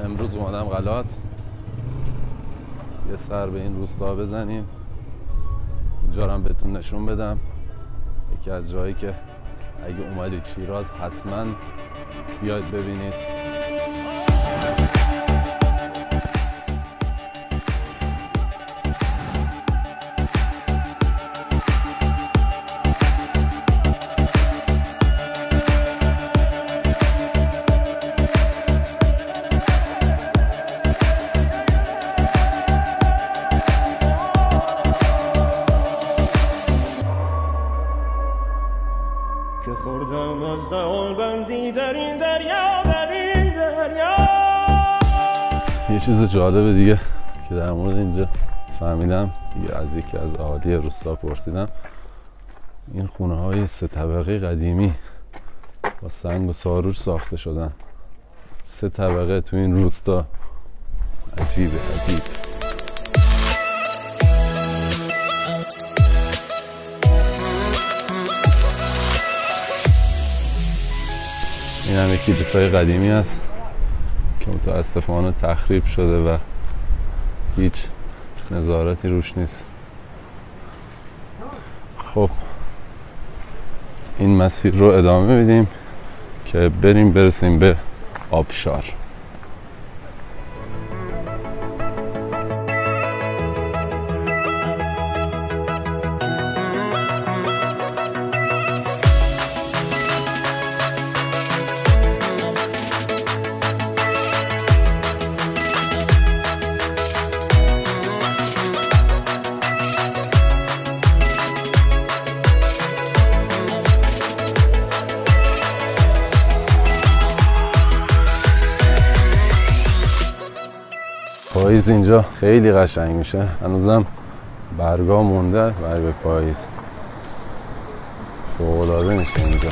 امروز اومدم قلات یه سر به این روستا بزنیم. اینجا رو هم بهتون نشون بدم، یکی از جایی که اگه اومدید شیراز حتما بیاید ببینید. که خوردم از دهان بندی در این دریا، در این دریا. یه چیز جالب دیگه که در مورد اینجا فهمیدم، دیگه از یکی از اهالی روستا پرسیدم، این خونه های 3 طبقه قدیمی با سنگ و ساروج ساخته شدن. 3 طبقه تو این روستا، عجیبه عجیب. این هم یکی کلیسای قدیمی است که متاسفانه تخریب شده و هیچ نظارتی روش نیست. خب این مسیر رو ادامه میدیم که برسیم به آبشار. پاییز اینجا خیلی قشنگ میشه، هنوزم برگا مونده، برگ پاییز فوق‌العاده میشه اینجا.